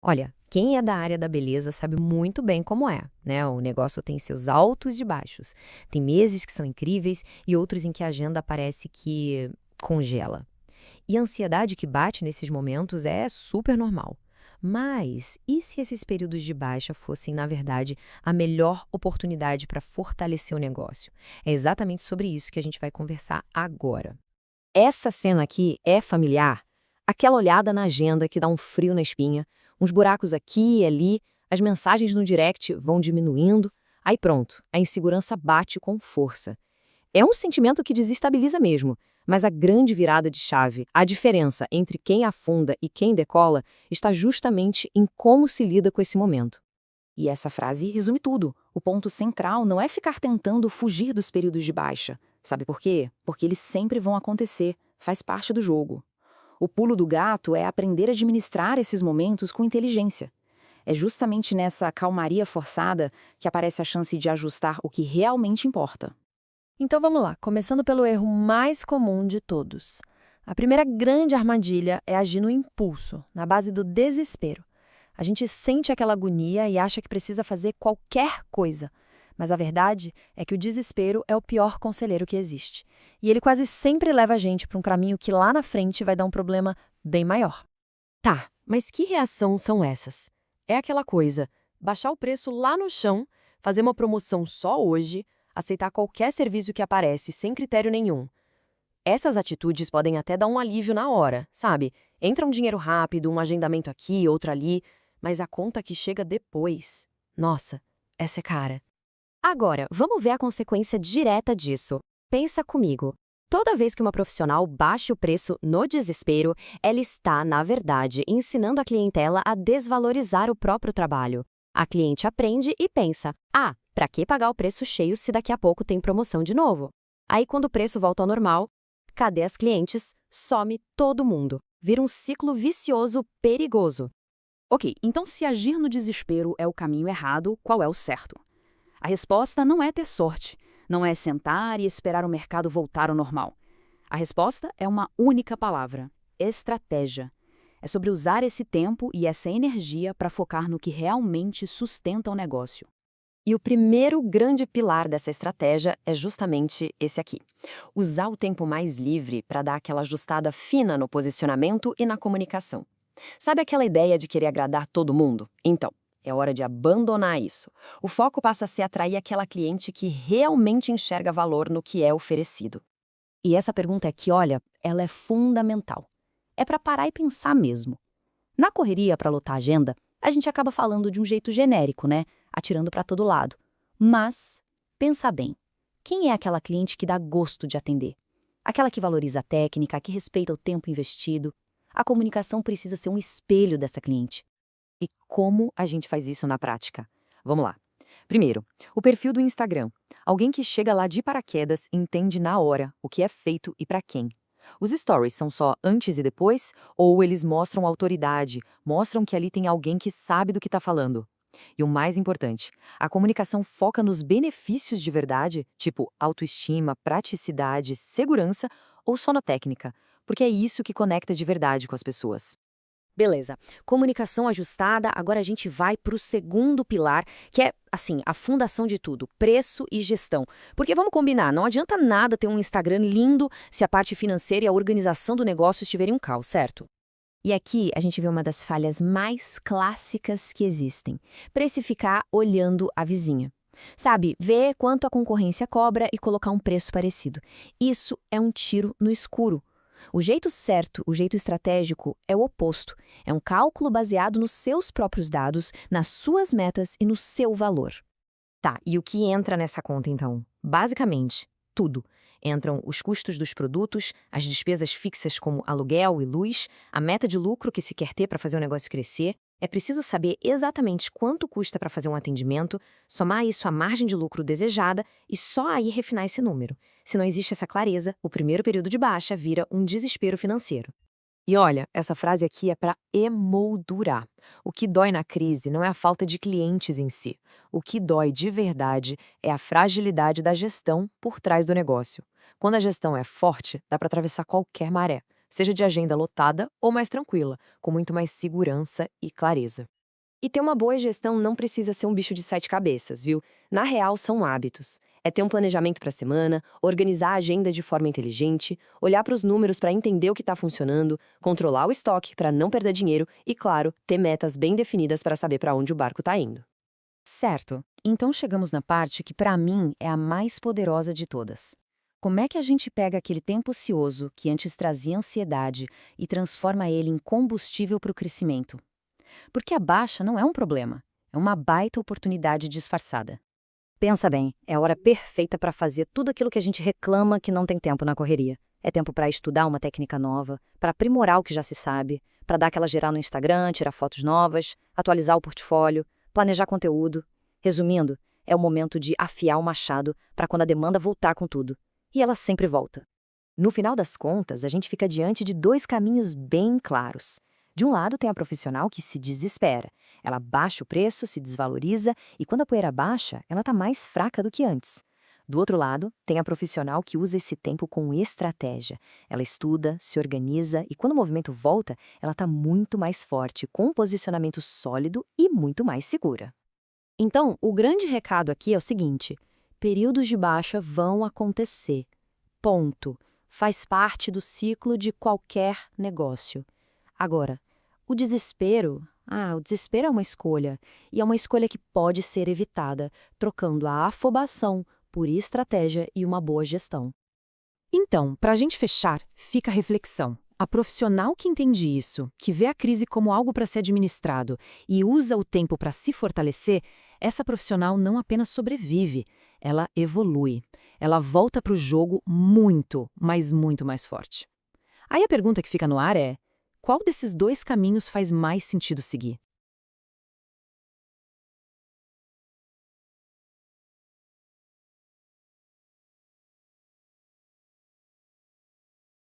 Olha, quem é da área da beleza sabe muito bem como é, né? O negócio tem seus altos e baixos. Tem meses que são incríveis e outros em que a agenda parece que congela. E a ansiedade que bate nesses momentos é super normal. Mas e se esses períodos de baixa fossem, na verdade, a melhor oportunidade para fortalecer o negócio? É exatamente sobre isso que a gente vai conversar agora. Essa cena aqui é familiar? Aquela olhada na agenda que dá um frio na espinha, uns buracos aqui e ali, as mensagens no direct vão diminuindo, aí pronto, a insegurança bate com força. É um sentimento que desestabiliza mesmo, mas a grande virada de chave, a diferença entre quem afunda e quem decola, está justamente em como se lida com esse momento. E essa frase resume tudo. O ponto central não é ficar tentando fugir dos períodos de baixa. Sabe por quê? Porque eles sempre vão acontecer, faz parte do jogo. O pulo do gato é aprender a administrar esses momentos com inteligência. É justamente nessa calmaria forçada que aparece a chance de ajustar o que realmente importa. Então vamos lá, começando pelo erro mais comum de todos. A primeira grande armadilha é agir no impulso, na base do desespero. A gente sente aquela agonia e acha que precisa fazer qualquer coisa. Mas a verdade é que o desespero é o pior conselheiro que existe. E ele quase sempre leva a gente para um caminho que lá na frente vai dar um problema bem maior. Tá, mas que reação são essas? É aquela coisa, baixar o preço lá no chão, fazer uma promoção só hoje, aceitar qualquer serviço que aparece sem critério nenhum. Essas atitudes podem até dar um alívio na hora, sabe? Entra um dinheiro rápido, um agendamento aqui, outro ali, mas a conta que chega depois. Nossa, essa é cara. Agora, vamos ver a consequência direta disso. Pensa comigo. Toda vez que uma profissional baixa o preço no desespero, ela está, na verdade, ensinando a clientela a desvalorizar o próprio trabalho. A cliente aprende e pensa: ah, para que pagar o preço cheio se daqui a pouco tem promoção de novo? Aí, quando o preço volta ao normal, cadê as clientes? Some todo mundo. Vira um ciclo vicioso perigoso. Ok, então se agir no desespero é o caminho errado, qual é o certo? A resposta não é ter sorte, não é sentar e esperar o mercado voltar ao normal. A resposta é uma única palavra: estratégia. É sobre usar esse tempo e essa energia para focar no que realmente sustenta o negócio. E o primeiro grande pilar dessa estratégia é justamente esse aqui. Usar o tempo mais livre para dar aquela ajustada fina no posicionamento e na comunicação. Sabe aquela ideia de querer agradar todo mundo? Então, é hora de abandonar isso. O foco passa a ser atrair aquela cliente que realmente enxerga valor no que é oferecido. E essa pergunta aqui, olha, ela é fundamental. É para parar e pensar mesmo. Na correria para lotar a agenda, a gente acaba falando de um jeito genérico, né? Atirando para todo lado. Mas, pensa bem, quem é aquela cliente que dá gosto de atender? Aquela que valoriza a técnica, que respeita o tempo investido. A comunicação precisa ser um espelho dessa cliente. E como a gente faz isso na prática? Vamos lá. Primeiro, o perfil do Instagram. Alguém que chega lá de paraquedas e entende na hora o que é feito e para quem. Os stories são só antes e depois, ou eles mostram autoridade, mostram que ali tem alguém que sabe do que está falando? E o mais importante, a comunicação foca nos benefícios de verdade, tipo autoestima, praticidade, segurança, ou só na técnica, porque é isso que conecta de verdade com as pessoas. Beleza. Comunicação ajustada, agora a gente vai para o segundo pilar, que é, assim, a fundação de tudo, preço e gestão. Porque vamos combinar, não adianta nada ter um Instagram lindo se a parte financeira e a organização do negócio estiverem um caos, certo? E aqui a gente vê uma das falhas mais clássicas que existem: precificar olhando a vizinha. Sabe, ver quanto a concorrência cobra e colocar um preço parecido. Isso é um tiro no escuro. O jeito certo, o jeito estratégico, é o oposto. É um cálculo baseado nos seus próprios dados, nas suas metas e no seu valor. Tá, e o que entra nessa conta então? Basicamente, tudo. Entram os custos dos produtos, as despesas fixas como aluguel e luz, a meta de lucro que se quer ter para fazer o negócio crescer. É preciso saber exatamente quanto custa para fazer um atendimento, somar isso à margem de lucro desejada e só aí refinar esse número. Se não existe essa clareza, o primeiro período de baixa vira um desespero financeiro. E olha, essa frase aqui é para emoldurar. O que dói na crise não é a falta de clientes em si. O que dói de verdade é a fragilidade da gestão por trás do negócio. Quando a gestão é forte, dá para atravessar qualquer maré, seja de agenda lotada ou mais tranquila, com muito mais segurança e clareza. E ter uma boa gestão não precisa ser um bicho de 7 cabeças, viu? Na real, são hábitos. É ter um planejamento para a semana, organizar a agenda de forma inteligente, olhar para os números para entender o que está funcionando, controlar o estoque para não perder dinheiro e, claro, ter metas bem definidas para saber para onde o barco está indo. Certo. Então chegamos na parte que, para mim, é a mais poderosa de todas. Como é que a gente pega aquele tempo ocioso que antes trazia ansiedade e transforma ele em combustível para o crescimento? Porque a baixa não é um problema, é uma baita oportunidade disfarçada. Pensa bem, é a hora perfeita para fazer tudo aquilo que a gente reclama que não tem tempo na correria. É tempo para estudar uma técnica nova, para aprimorar o que já se sabe, para dar aquela geral no Instagram, tirar fotos novas, atualizar o portfólio, planejar conteúdo. Resumindo, é o momento de afiar o machado para quando a demanda voltar com tudo. E ela sempre volta. No final das contas, a gente fica diante de 2 caminhos bem claros. De um lado, tem a profissional que se desespera. Ela baixa o preço, se desvaloriza e, quando a poeira baixa, ela está mais fraca do que antes. Do outro lado, tem a profissional que usa esse tempo com estratégia. Ela estuda, se organiza e, quando o movimento volta, ela está muito mais forte, com um posicionamento sólido e muito mais segura. Então, o grande recado aqui é o seguinte: períodos de baixa vão acontecer. Ponto. Faz parte do ciclo de qualquer negócio. Agora, o desespero é uma escolha, e é uma escolha que pode ser evitada, trocando a afobação por estratégia e uma boa gestão. Então, para a gente fechar, fica a reflexão. A profissional que entende isso, que vê a crise como algo para ser administrado e usa o tempo para se fortalecer, essa profissional não apenas sobrevive, ela evolui. Ela volta para o jogo muito, mas muito mais forte. Aí a pergunta que fica no ar é: qual desses 2 caminhos faz mais sentido seguir?